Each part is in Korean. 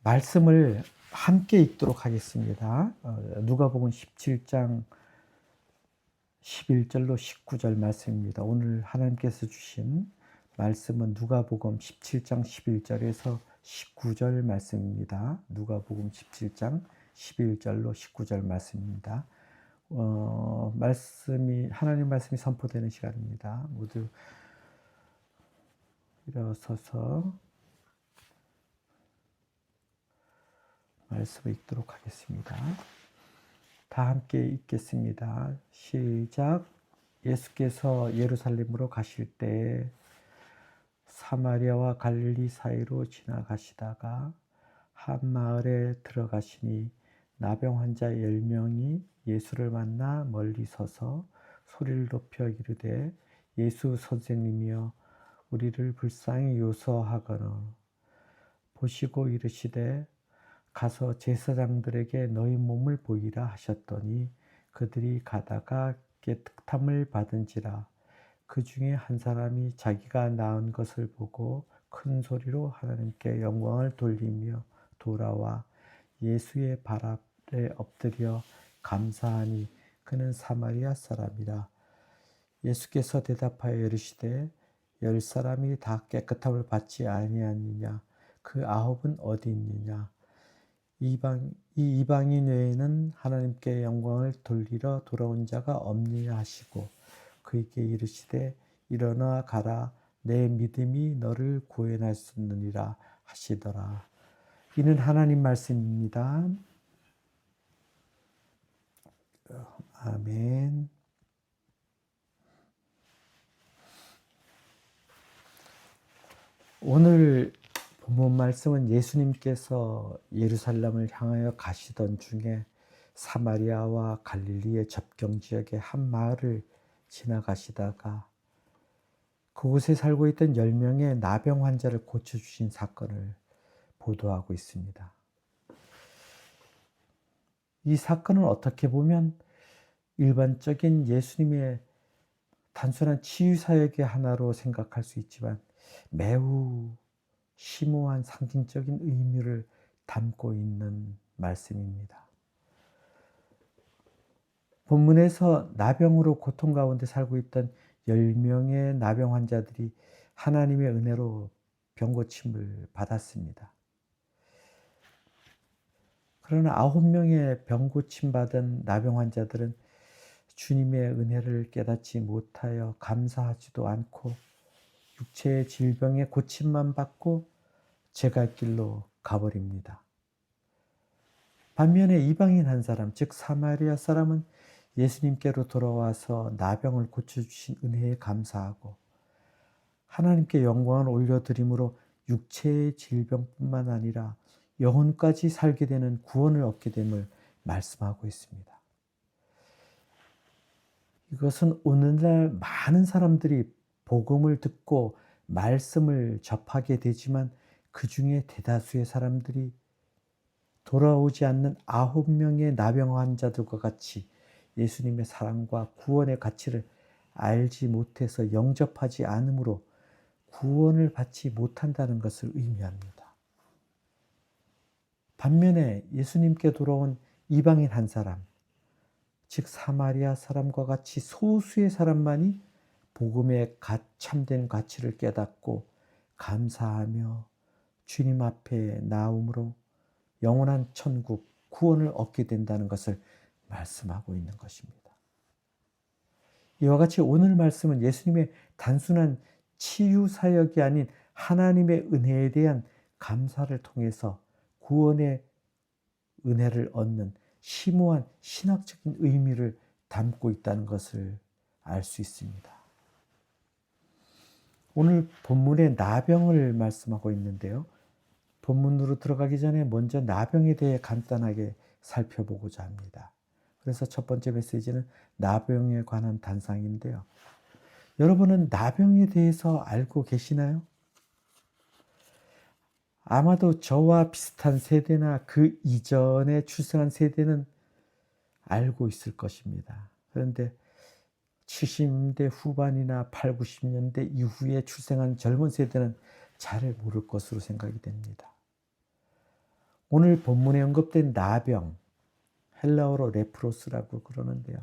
말씀을 함께 읽도록 하겠습니다. 누가복음 17장 11절로 19절 말씀입니다. 오늘 하나님께서 주신 말씀은 누가복음 17장 11절에서 19절 말씀입니다. 누가복음 17장 11절로 19절 말씀입니다. 하나님 말씀이 선포되는 시간입니다. 모두 일어서서 말씀을 읽도록 하겠습니다. 다 함께 읽겠습니다. 시작. 예수께서 예루살렘으로 가실 때 사마리아와 갈릴리 사이로 지나가시다가 한 마을에 들어가시니 나병 환자 10명이 예수를 만나 멀리 서서 소리를 높여 이르되 예수 선생님이여 우리를 불쌍히 용서하거늘. 보시고 이르시되 가서 제사장들에게 너희 몸을 보이라 하셨더니 그들이 가다가 깨끗함을 받은지라. 그 중에 한 사람이 자기가 나은 것을 보고 큰 소리로 하나님께 영광을 돌리며 돌아와 예수의 발 아래 엎드려 감사하니 그는 사마리아 사람이라. 예수께서 대답하여 이르시되 10사람이 다 깨끗함을 받지 아니하느냐? 그 9은 어디 있느냐? 이방인 외에는 하나님께 영광을 돌리러 돌아온 자가 없느냐 하시고 그에게 이르시되 일어나 가라 내 믿음이 너를 구원하였느니라 하시더라. 이는 하나님 말씀입니다. 아멘. 오늘 본문 말씀은 예수님께서 예루살렘을 향하여 가시던 중에 사마리아와 갈릴리의 접경 지역의 한 마을을 지나가시다가 그곳에 살고 있던 10명의 나병 환자를 고쳐주신 사건을 보도하고 있습니다. 이 사건은 어떻게 보면 일반적인 예수님의 단순한 치유사역의 하나로 생각할 수 있지만 매우 심오한 상징적인 의미를 담고 있는 말씀입니다. 본문에서 나병으로 고통 가운데 살고 있던 10명의 나병 환자들이 하나님의 은혜로 병고침을 받았습니다. 그러나 9명의 병고침 받은 나병 환자들은 주님의 은혜를 깨닫지 못하여 감사하지도 않고 육체의 질병의 고침만 받고 제갈 길로 가버립니다. 반면에 이방인 한 사람, 즉 사마리아 사람은 예수님께로 돌아와서 나병을 고쳐주신 은혜에 감사하고 하나님께 영광을 올려드림으로 육체의 질병뿐만 아니라 영혼까지 살게 되는 구원을 얻게 됨을 말씀하고 있습니다. 이것은 오늘날 많은 사람들이 복음을 듣고 말씀을 접하게 되지만 그 중에 대다수의 사람들이 돌아오지 않는 9명의 나병 환자들과 같이 예수님의 사랑과 구원의 가치를 알지 못해서 영접하지 않으므로 구원을 받지 못한다는 것을 의미합니다. 반면에 예수님께 돌아온 이방인 한 사람, 즉 사마리아 사람과 같이 소수의 사람만이 복음의 참된 가치를 깨닫고 감사하며 주님 앞에 나옴으로 영원한 천국, 구원을 얻게 된다는 것을 말씀하고 있는 것입니다. 이와 같이 오늘 말씀은 예수님의 단순한 치유 사역이 아닌 하나님의 은혜에 대한 감사를 통해서 구원의 은혜를 얻는 심오한 신학적인 의미를 담고 있다는 것을 알 수 있습니다. 오늘 본문에 나병을 말씀하고 있는데요. 본문으로 들어가기 전에 먼저 나병에 대해 간단하게 살펴보고자 합니다. 그래서 첫 번째 메시지는 나병에 관한 단상인데요. 여러분은 나병에 대해서 알고 계시나요? 아마도 저와 비슷한 세대나 그 이전에 출생한 세대는 알고 있을 것입니다. 그런데 70년대 후반이나 8, 90년대 이후에 출생한 젊은 세대는 잘 모를 것으로 생각이 됩니다. 오늘 본문에 언급된 나병, 헬라어로 레프로스라고 그러는데요.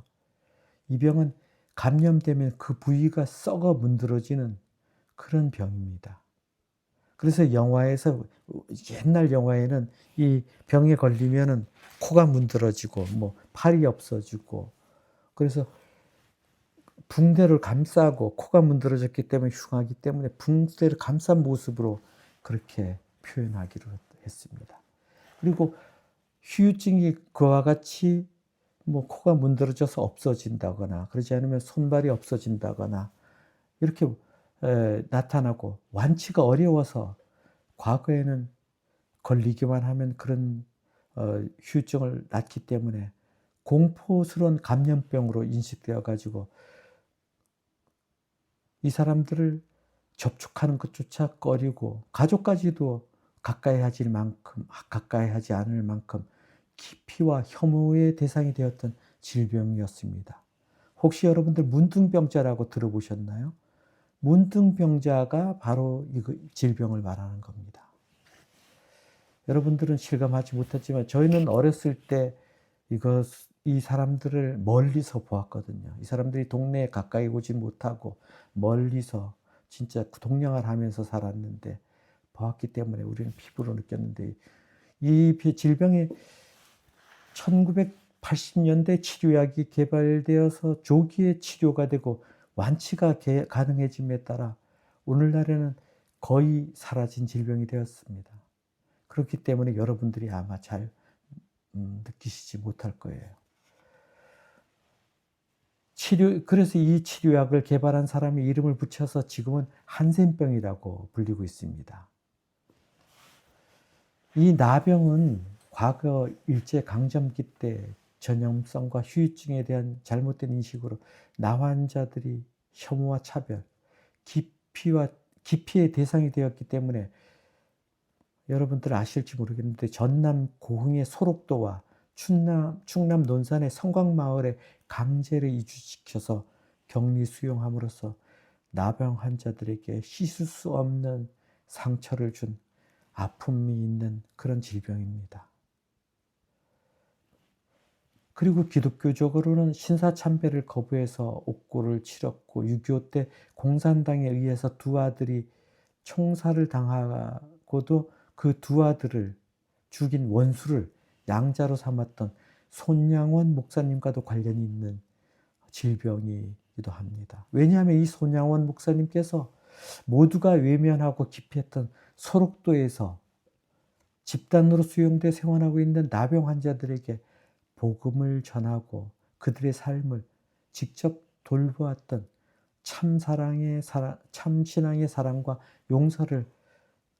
이 병은 감염되면 그 부위가 썩어 문드러지는 그런 병입니다. 그래서 영화에서, 옛날 영화에는 이 병에 걸리면은 코가 문드러지고 뭐 팔이 없어지고, 그래서 붕대를 감싸고, 코가 문드러졌기 때문에 흉하기 때문에 붕대를 감싼 모습으로 그렇게 표현하기로 했습니다. 그리고 후유증이 그와 같이 뭐 코가 문드러져서 없어진다거나, 그러지 않으면 손발이 없어진다거나 이렇게 나타나고, 완치가 어려워서 과거에는 걸리기만 하면 그런 후유증을 낳기 때문에 공포스러운 감염병으로 인식되어 가지고 이 사람들을 접촉하는 것조차 꺼리고, 가족까지도 가까이 하지 않을 만큼 기피와 혐오의 대상이 되었던 질병이었습니다. 혹시 여러분들 문둥병자라고 들어보셨나요? 문둥병자가 바로 이 질병을 말하는 겁니다. 여러분들은 실감하지 못했지만 저희는 어렸을 때 이 사람들을 멀리서 보았거든요. 이 사람들이 동네에 가까이 오지 못하고 멀리서 진짜 동냥을 하면서 살았는데 보았기 때문에 우리는 피부로 느꼈는데, 이 질병이 1980년대 치료약이 개발되어서 조기에 치료가 되고 완치가 가능해짐에 따라 오늘날에는 거의 사라진 질병이 되었습니다. 그렇기 때문에 여러분들이 아마 잘 느끼시지 못할 거예요. 그래서 이 치료약을 개발한 사람이 이름을 붙여서 지금은 한센병이라고 불리고 있습니다. 이 나병은 과거 일제강점기 때 전염성과 후유증에 대한 잘못된 인식으로 나 환자들이 혐오와 차별, 기피의 대상이 되었기 때문에, 여러분들 아실지 모르겠는데 전남 고흥의 소록도와 충남 논산의 성곽마을에 강제로 이주시켜서 격리 수용함으로써 나병 환자들에게 씻을 수 없는 상처를 준 아픔이 있는 그런 질병입니다. 그리고 기독교적으로는 신사참배를 거부해서 옥고를 치렀고, 6.25 때 공산당에 의해서 두 아들이 총살을 당하고도 그 두 아들을 죽인 원수를 양자로 삼았던 손양원 목사님과도 관련이 있는 질병이기도 합니다. 왜냐하면 이 손양원 목사님께서 모두가 외면하고 기피했던 소록도에서 집단으로 수용돼 생활하고 있는 나병 환자들에게 복음을 전하고 그들의 삶을 직접 돌보았던 참 신앙의 사랑과 용서를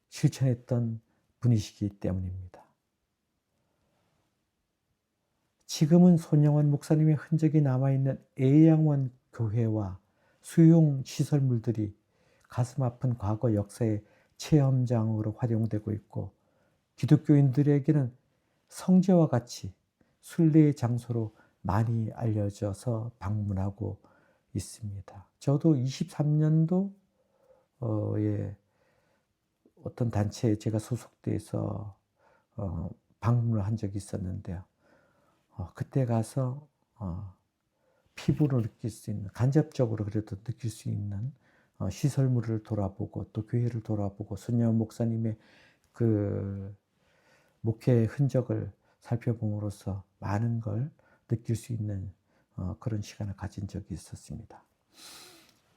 실천했던 분이시기 때문입니다. 지금은 손영원 목사님의 흔적이 남아있는 애양원 교회와 수용 시설물들이 가슴 아픈 과거 역사의 체험장으로 활용되고 있고, 기독교인들에게는 성제와 같이 순례의 장소로 많이 알려져서 방문하고 있습니다. 저도 23년도에 어떤 단체에 제가 소속돼서 방문을 한 적이 있었는데요. 그때 가서 피부로 느낄 수 있는, 간접적으로 그래도 느낄 수 있는 시설물을 돌아보고, 또 교회를 돌아보고, 손영 목사님의 그 목회의 흔적을 살펴봄으로써 많은 걸 느낄 수 있는 그런 시간을 가진 적이 있었습니다.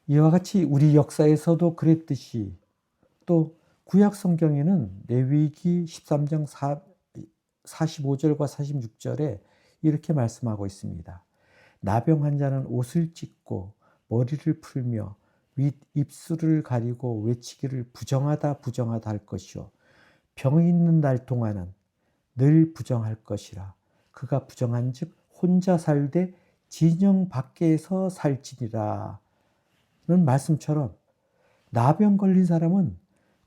이와 같이 우리 역사에서도 그랬듯이, 또 구약 성경에는 레위기 13장 45절과 46절에 이렇게 말씀하고 있습니다. 나병 환자는 옷을 찢고 머리를 풀며 윗 입술을 가리고 외치기를 부정하다 부정하다 할 것이요, 병이 있는 날 동안은 늘 부정할 것이라. 그가 부정한즉 혼자 살되 진영 밖에서 살지니라 는 말씀처럼, 나병 걸린 사람은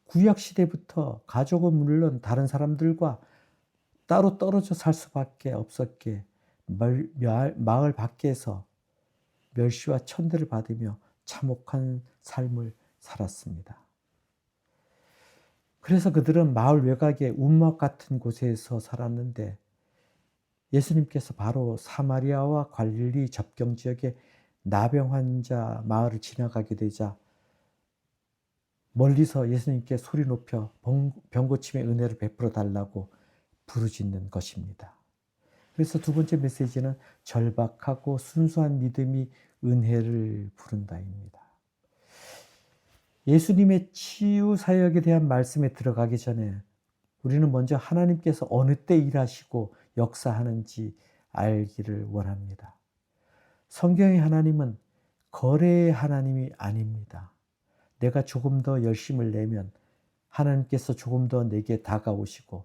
구약 시대부터 가족은 물론 다른 사람들과 따로 떨어져 살 수밖에 없었기에 마을 밖에서 멸시와 천대를 받으며 참혹한 삶을 살았습니다. 그래서 그들은 마을 외곽의 운막 같은 곳에서 살았는데 예수님께서 바로 사마리아와 갈릴리 접경 지역의 나병 환자 마을을 지나가게 되자 멀리서 예수님께 소리 높여 병 고침의 은혜를 베풀어 달라고 부르짖는 것입니다. 그래서 두 번째 메시지는 절박하고 순수한 믿음이 은혜를 부른다입니다. 예수님의 치유 사역에 대한 말씀에 들어가기 전에 우리는 먼저 하나님께서 어느 때 일하시고 역사하는지 알기를 원합니다. 성경의 하나님은 거래의 하나님이 아닙니다. 내가 조금 더 열심을 내면 하나님께서 조금 더 내게 다가오시고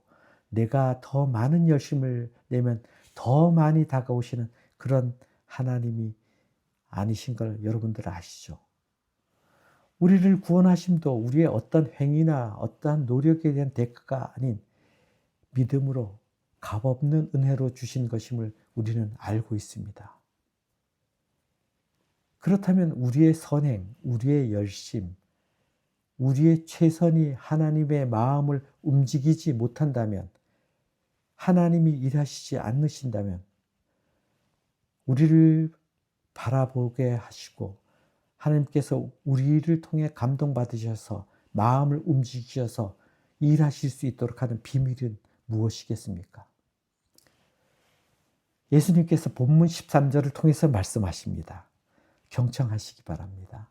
내가 더 많은 열심을 내면 더 많이 다가오시는 그런 하나님이 아니신 걸 여러분들 아시죠? 우리를 구원하심도 우리의 어떤 행위나 어떠한 노력에 대한 대가가 아닌 믿음으로 값없는 은혜로 주신 것임을 우리는 알고 있습니다. 그렇다면 우리의 선행, 우리의 열심, 우리의 최선이 하나님의 마음을 움직이지 못한다면, 하나님이 일하시지 않으신다면 우리를 바라보게 하시고 하나님께서 우리를 통해 감동받으셔서 마음을 움직이셔서 일하실 수 있도록 하는 비밀은 무엇이겠습니까? 예수님께서 본문 13절을 통해서 말씀하십니다. 경청하시기 바랍니다.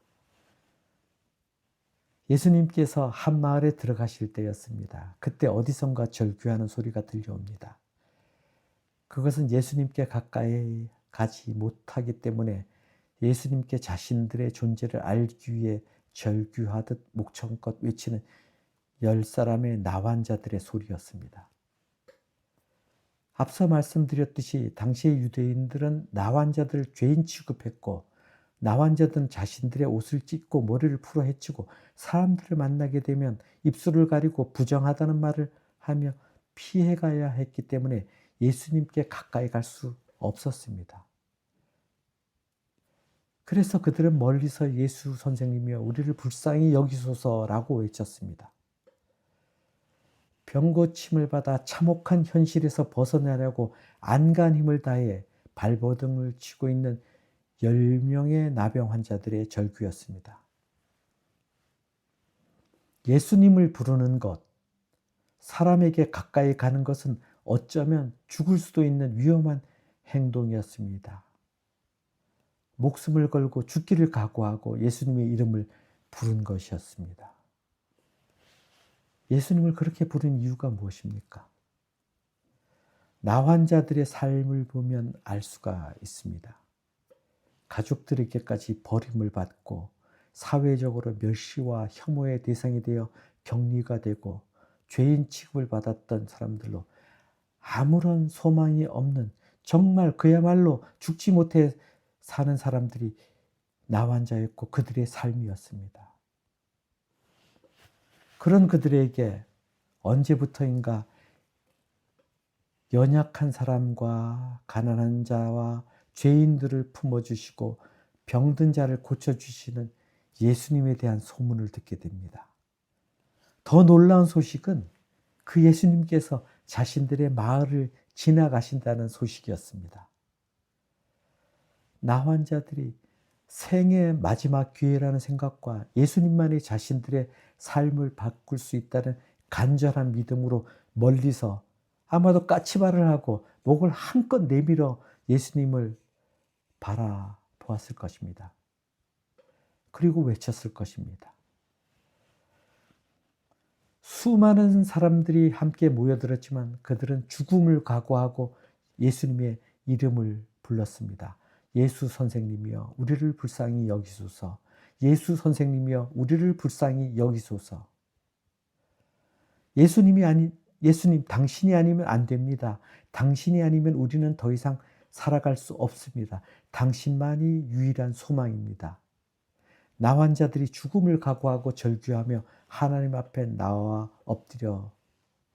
예수님께서 한 마을에 들어가실 때였습니다. 그때 어디선가 절규하는 소리가 들려옵니다. 그것은 예수님께 가까이 가지 못하기 때문에 예수님께 자신들의 존재를 알기 위해 절규하듯 목청껏 외치는 10사람의 나환자들의 소리였습니다. 앞서 말씀드렸듯이 당시의 유대인들은 나환자들을 죄인 취급했고 나환자들은 자신들의 옷을 찢고 머리를 풀어 헤치고 사람들을 만나게 되면 입술을 가리고 부정하다는 말을 하며 피해가야 했기 때문에 예수님께 가까이 갈 수 없었습니다. 그래서 그들은 멀리서 예수 선생님이여 우리를 불쌍히 여기소서라고 외쳤습니다. 병고침을 받아 참혹한 현실에서 벗어나려고 안간 힘을 다해 발버둥을 치고 있는 10명의 나병 환자들의 절규였습니다. 예수님을 부르는 것, 사람에게 가까이 가는 것은 어쩌면 죽을 수도 있는 위험한 행동이었습니다. 목숨을 걸고 죽기를 각오하고 예수님의 이름을 부른 것이었습니다. 예수님을 그렇게 부른 이유가 무엇입니까? 나환자들의 삶을 보면 알 수가 있습니다. 가족들에게까지 버림을 받고 사회적으로 멸시와 혐오의 대상이 되어 격리가 되고 죄인 취급을 받았던 사람들로 아무런 소망이 없는 정말 그야말로 죽지 못해 사는 사람들이 나환자였고 그들의 삶이었습니다. 그런 그들에게 언제부터인가 연약한 사람과 가난한 자와 죄인들을 품어주시고 병든 자를 고쳐주시는 예수님에 대한 소문을 듣게 됩니다. 더 놀라운 소식은 그 예수님께서 자신들의 마을을 지나가신다는 소식이었습니다. 나환자들이 생의 마지막 기회라는 생각과 예수님만이 자신들의 삶을 바꿀 수 있다는 간절한 믿음으로 멀리서 아마도 까치발을 하고 목을 한껏 내밀어 예수님을 바라보았을 것입니다. 그리고 외쳤을 것입니다. 수많은 사람들이 함께 모여들었지만 그들은 죽음을 각오하고 예수님의 이름을 불렀습니다. 예수 선생님이여 우리를 불쌍히 여기소서. 예수 선생님이여 우리를 불쌍히 여기소서. 예수님 당신이 아니면 안 됩니다. 당신이 아니면 우리는 더 이상 살아갈 수 없습니다. 당신만이 유일한 소망입니다. 나환자들이 죽음을 각오하고 절규하며 하나님 앞에 나와 엎드려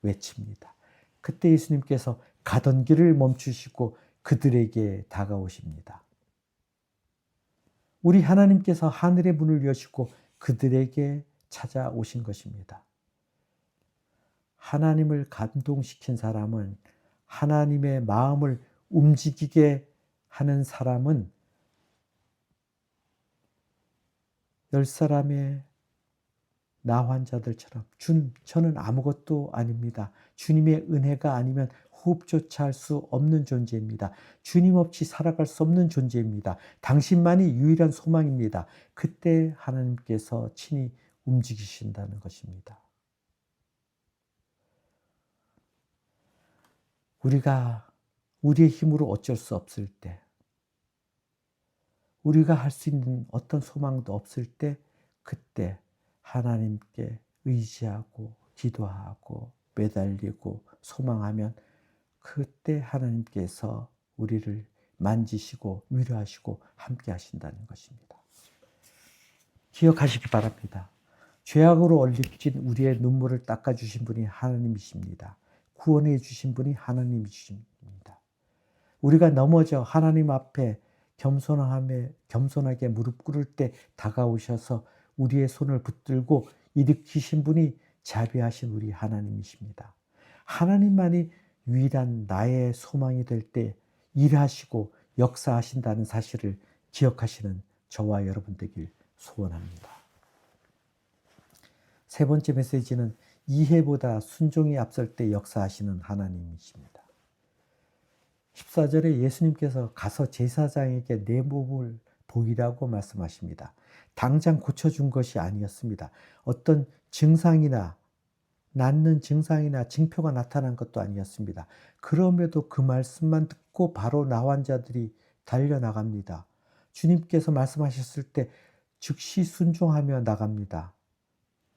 외칩니다. 그때 예수님께서 가던 길을 멈추시고 그들에게 다가오십니다. 우리 하나님께서 하늘의 문을 여시고 그들에게 찾아오신 것입니다. 하나님을 감동시킨 사람은, 하나님의 마음을 움직이게 하는 사람은 10사람의 나 환자들처럼 주님, 저는 아무것도 아닙니다. 주님의 은혜가 아니면 호흡조차 할 수 없는 존재입니다. 주님 없이 살아갈 수 없는 존재입니다. 당신만이 유일한 소망입니다. 그때 하나님께서 친히 움직이신다는 것입니다. 우리가 우리의 힘으로 어쩔 수 없을 때, 우리가 할 수 있는 어떤 소망도 없을 때, 그때 하나님께 의지하고 기도하고 매달리고 소망하면 그때 하나님께서 우리를 만지시고 위로하시고 함께 하신다는 것입니다. 기억하시기 바랍니다. 죄악으로 얼룩진 우리의 눈물을 닦아주신 분이 하나님이십니다. 구원해 주신 분이 하나님이십니다. 우리가 넘어져 하나님 앞에 겸손하게 무릎 꿇을 때 다가오셔서 우리의 손을 붙들고 일으키신 분이 자비하신 우리 하나님이십니다. 하나님만이 유일한 나의 소망이 될 때 일하시고 역사하신다는 사실을 기억하시는 저와 여러분 되길 소원합니다. 세 번째 메시지는 이해보다 순종이 앞설 때 역사하시는 하나님이십니다. 14절에 예수님께서 가서 제사장에게 내 몸을 보이라고 말씀하십니다. 당장 고쳐준 것이 아니었습니다. 어떤 증상이나 낫는 증상이나 징표가 나타난 것도 아니었습니다. 그럼에도 그 말씀만 듣고 바로 나 환자들이 달려나갑니다. 주님께서 말씀하셨을 때 즉시 순종하며 나갑니다.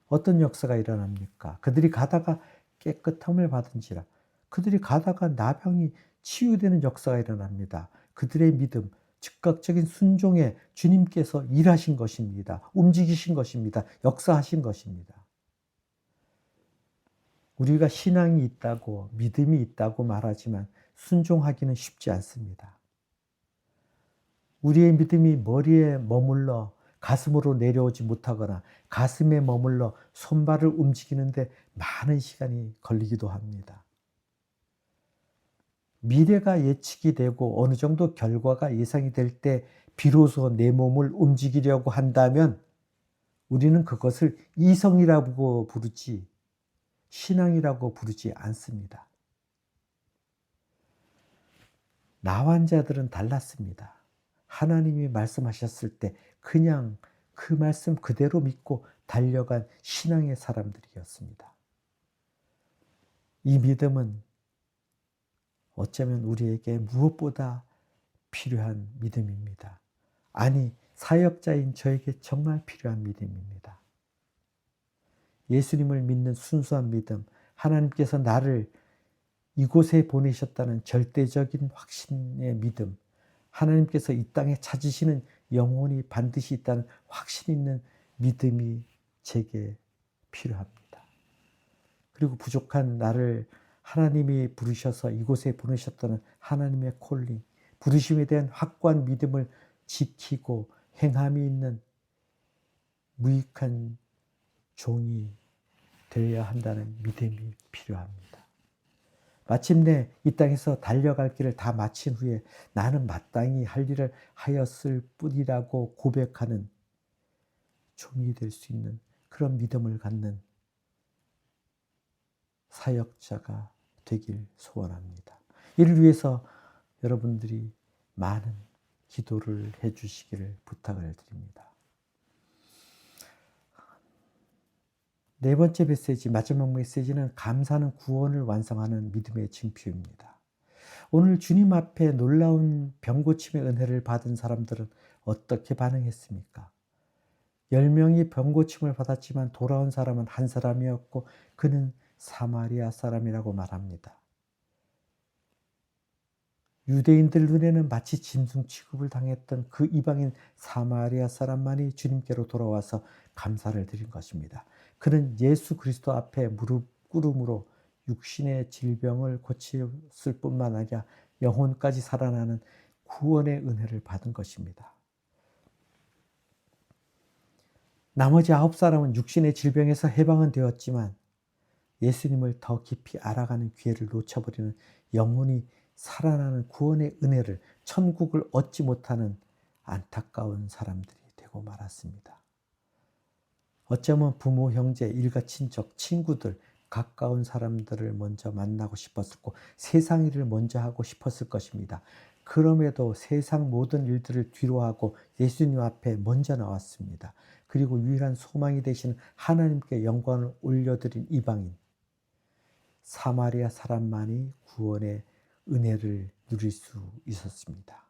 어떤 역사가 일어납니까? 그들이 가다가 깨끗함을 받은지라. 그들이 가다가 나병이 치유되는 역사가 일어납니다. 그들의 믿음, 즉각적인 순종에 주님께서 일하신 것입니다. 움직이신 것입니다. 역사하신 것입니다. 우리가 신앙이 있다고 믿음이 있다고 말하지만 순종하기는 쉽지 않습니다. 우리의 믿음이 머리에 머물러 가슴으로 내려오지 못하거나 가슴에 머물러 손발을 움직이는데 많은 시간이 걸리기도 합니다. 미래가 예측이 되고 어느 정도 결과가 예상이 될 때 비로소 내 몸을 움직이려고 한다면 우리는 그것을 이성이라고 부르지 신앙이라고 부르지 않습니다. 나 환자들은 달랐습니다. 하나님이 말씀하셨을 때 그냥 그 말씀 그대로 믿고 달려간 신앙의 사람들이었습니다. 이 믿음은 어쩌면 우리에게 무엇보다 필요한 믿음입니다. 아니, 사역자인 저에게 정말 필요한 믿음입니다. 예수님을 믿는 순수한 믿음, 하나님께서 나를 이곳에 보내셨다는 절대적인 확신의 믿음, 하나님께서 이 땅에 찾으시는 영혼이 반드시 있다는 확신 있는 믿음이 제게 필요합니다. 그리고 부족한 나를 하나님이 부르셔서 이곳에 보내셨다는 하나님의 콜링, 부르심에 대한 확고한 믿음을 지키고 행함이 있는 무익한 종이 되어야 한다는 믿음이 필요합니다. 마침내 이 땅에서 달려갈 길을 다 마친 후에 나는 마땅히 할 일을 하였을 뿐이라고 고백하는 종이 될 수 있는 그런 믿음을 갖는 사역자가 되길 소원합니다. 이를 위해서 여러분들이 많은 기도를 해 주시기를 부탁을 드립니다. 네 번째 메시지, 마지막 메시지는 감사는 구원을 완성하는 믿음의 징표입니다. 오늘 주님 앞에 놀라운 병고침의 은혜를 받은 사람들은 어떻게 반응했습니까? 10명이 병고침을 받았지만 돌아온 사람은 한 사람이었고 그는 사마리아 사람이라고 말합니다. 유대인들 눈에는 마치 짐승 취급을 당했던 그 이방인 사마리아 사람만이 주님께로 돌아와서 감사를 드린 것입니다. 그는 예수 그리스도 앞에 무릎 꿇음으로 육신의 질병을 고쳤을 뿐만 아니라 영혼까지 살아나는 구원의 은혜를 받은 것입니다. 나머지 9사람은 육신의 질병에서 해방은 되었지만 예수님을 더 깊이 알아가는 기회를 놓쳐버리는 영혼이 살아나는 구원의 은혜를, 천국을 얻지 못하는 안타까운 사람들이 되고 말았습니다. 어쩌면 부모, 형제, 일가, 친척, 친구들, 가까운 사람들을 먼저 만나고 싶었고 세상 일을 먼저 하고 싶었을 것입니다. 그럼에도 세상 모든 일들을 뒤로하고 예수님 앞에 먼저 나왔습니다. 그리고 유일한 소망이 되시는 하나님께 영광을 올려드린 이방인, 사마리아 사람만이 구원의 은혜를 누릴 수 있었습니다.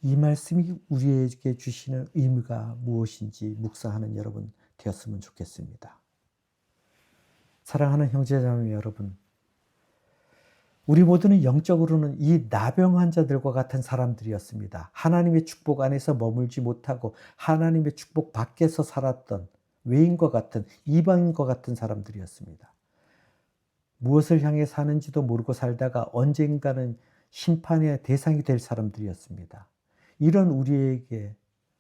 이 말씀이 우리에게 주시는 의미가 무엇인지 묵상하는 여러분 되었으면 좋겠습니다. 사랑하는 형제자매 여러분, 우리 모두는 영적으로는 이 나병 환자들과 같은 사람들이었습니다. 하나님의 축복 안에서 머물지 못하고 하나님의 축복 밖에서 살았던 외인과 같은, 이방인과 같은 사람들이었습니다. 무엇을 향해 사는지도 모르고 살다가 언젠가는 심판의 대상이 될 사람들이었습니다. 이런 우리에게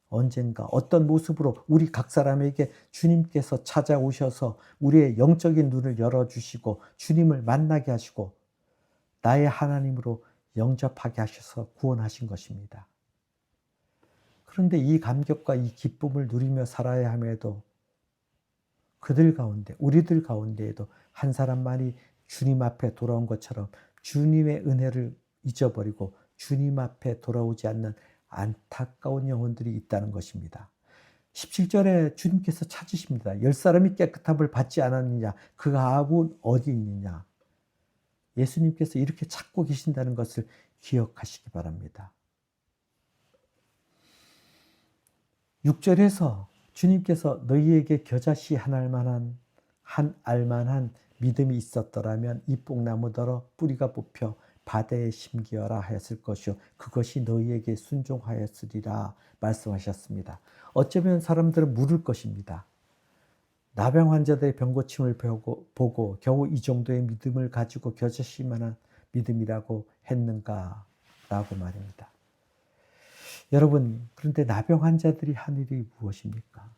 언젠가 어떤 모습으로 우리 각 사람에게 주님께서 찾아오셔서 우리의 영적인 눈을 열어주시고 주님을 만나게 하시고 나의 하나님으로 영접하게 하셔서 구원하신 것입니다. 그런데 이 감격과 이 기쁨을 누리며 살아야 함에도 그들 가운데, 우리들 가운데에도 한 사람만이 주님 앞에 돌아온 것처럼 주님의 은혜를 잊어버리고 주님 앞에 돌아오지 않는 안타까운 영혼들이 있다는 것입니다. 17절에 주님께서 찾으십니다. 10사람이 깨끗함을 받지 않았느냐? 그 아합은 어디 있느냐? 예수님께서 이렇게 찾고 계신다는 것을 기억하시기 바랍니다. 6절에서 주님께서 너희에게 겨자씨 한 알만한 믿음이 있었더라면 이 뽕나무더러 뿌리가 뽑혀 바다에 심기어라 하였을 것이요 그것이 너희에게 순종하였으리라 말씀하셨습니다. 어쩌면 사람들은 물을 것입니다. 나병 환자들의 병고침을 보고 겨우 이 정도의 믿음을 가지고 겨자씨만한 믿음이라고 했는가라고 말입니다. 여러분, 그런데 나병 환자들이 한 일이 무엇입니까?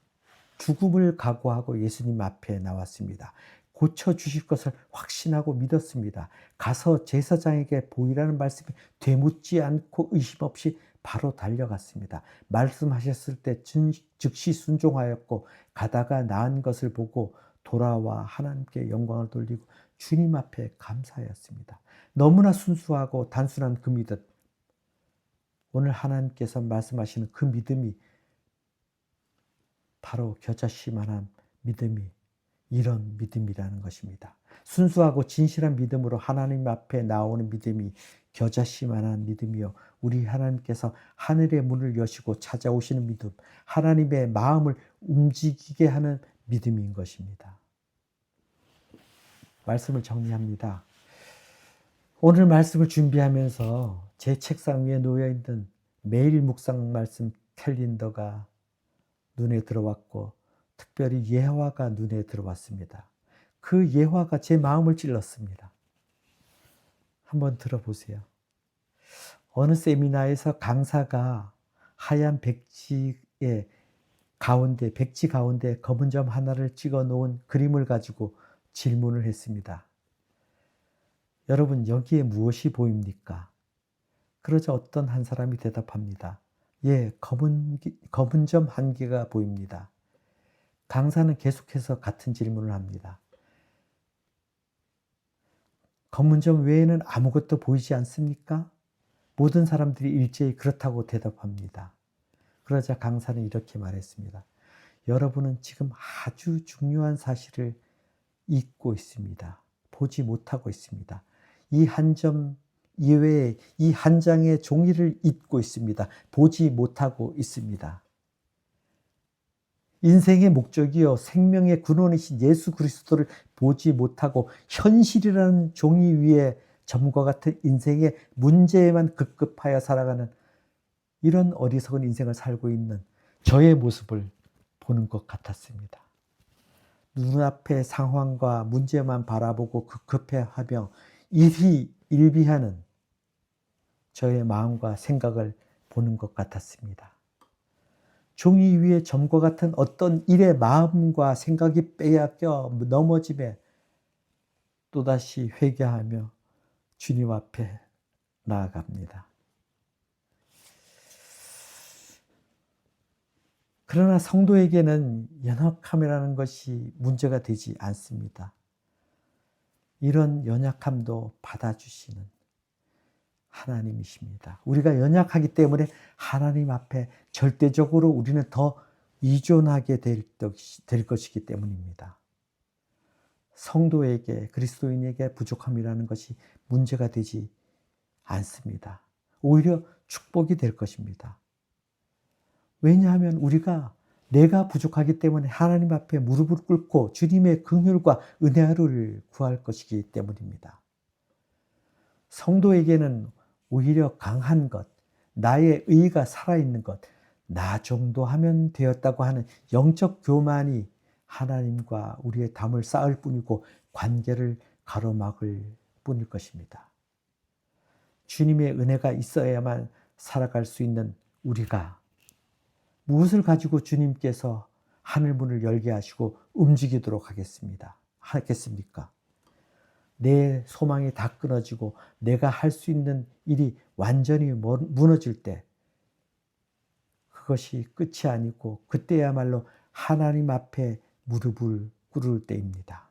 죽음을 각오하고 예수님 앞에 나왔습니다. 고쳐주실 것을 확신하고 믿었습니다. 가서 제사장에게 보이라는 말씀에 되묻지 않고 의심 없이 바로 달려갔습니다. 말씀하셨을 때 즉시 순종하였고 가다가 나은 것을 보고 돌아와 하나님께 영광을 돌리고 주님 앞에 감사하였습니다. 너무나 순수하고 단순한 그 믿음, 오늘 하나님께서 말씀하시는 그 믿음이 바로 겨자씨만한 믿음이 이런 믿음이라는 것입니다. 순수하고 진실한 믿음으로 하나님 앞에 나오는 믿음이 겨자씨만한 믿음이요. 우리 하나님께서 하늘의 문을 여시고 찾아오시는 믿음, 하나님의 마음을 움직이게 하는 믿음인 것입니다. 말씀을 정리합니다. 오늘 말씀을 준비하면서 제 책상 위에 놓여있는 매일 묵상 말씀 캘린더가 눈에 들어왔고 특별히 예화가 눈에 들어왔습니다. 그 예화가 제 마음을 찔렀습니다. 한번 들어보세요. 어느 세미나에서 강사가 하얀 백지 가운데 검은 점 하나를 찍어 놓은 그림을 가지고 질문을 했습니다. 여러분, 여기에 무엇이 보입니까? 그러자 어떤 한 사람이 대답합니다. 예, 검은 점 한 개가 보입니다. 강사는 계속해서 같은 질문을 합니다. 검은 점 외에는 아무것도 보이지 않습니까? 모든 사람들이 일제히 그렇다고 대답합니다. 그러자 강사는 이렇게 말했습니다. 여러분은 지금 아주 중요한 사실을 잊고 있습니다. 보지 못하고 있습니다. 이 한 점 이외에 이 한 장의 종이를 잊고 있습니다. 보지 못하고 있습니다. 인생의 목적이요 생명의 근원이신 예수 그리스도를 보지 못하고 현실이라는 종이 위에 점과 같은 인생의 문제에만 급급하여 살아가는 이런 어리석은 인생을 살고 있는 저의 모습을 보는 것 같았습니다. 눈앞의 상황과 문제만 바라보고 급급해하며 일희일비하는 저의 마음과 생각을 보는 것 같았습니다. 종이 위에 점과 같은 어떤 일의 마음과 생각이 빼앗겨 넘어짐에 또다시 회개하며 주님 앞에 나아갑니다. 그러나 성도에게는 연약함이라는 것이 문제가 되지 않습니다. 이런 연약함도 받아주시는 하나님이십니다. 우리가 연약하기 때문에 하나님 앞에 절대적으로 우리는 더 의존하게 될 것이기 때문입니다. 성도에게, 그리스도인에게 부족함이라는 것이 문제가 되지 않습니다. 오히려 축복이 될 것입니다. 왜냐하면 우리가 내가 부족하기 때문에 하나님 앞에 무릎을 꿇고 주님의 긍휼과 은혜를 구할 것이기 때문입니다. 성도에게는 오히려 강한 것, 나의 의가 살아있는 것, 나 정도 하면 되었다고 하는 영적 교만이 하나님과 우리의 담을 쌓을 뿐이고 관계를 가로막을 뿐일 것입니다. 주님의 은혜가 있어야만 살아갈 수 있는 우리가 무엇을 가지고 주님께서 하늘문을 열게 하시고 움직이도록 하겠습니까? 내 소망이 다 끊어지고 내가 할 수 있는 일이 완전히 무너질 때 그것이 끝이 아니고 그때야말로 하나님 앞에 무릎을 꿇을 때입니다.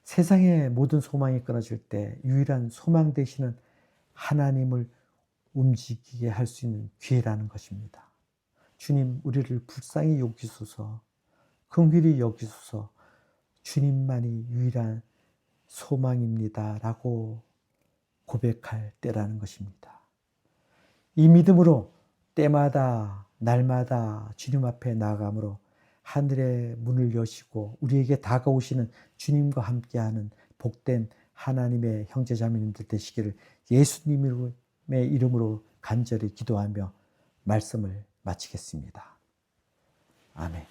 세상의 모든 소망이 끊어질 때 유일한 소망 되시는 하나님을 움직이게 할 수 있는 기회라는 것입니다. 주님, 우리를 불쌍히 여기소서, 긍휼히 여기소서, 주님만이 유일한 소망입니다 라고 고백할 때라는 것입니다. 이 믿음으로 때마다 날마다 주님 앞에 나아감으로 하늘의 문을 여시고 우리에게 다가오시는 주님과 함께하는 복된 하나님의 형제자매님들 되시기를 예수님의 이름으로 간절히 기도하며 말씀을 마치겠습니다. 아멘.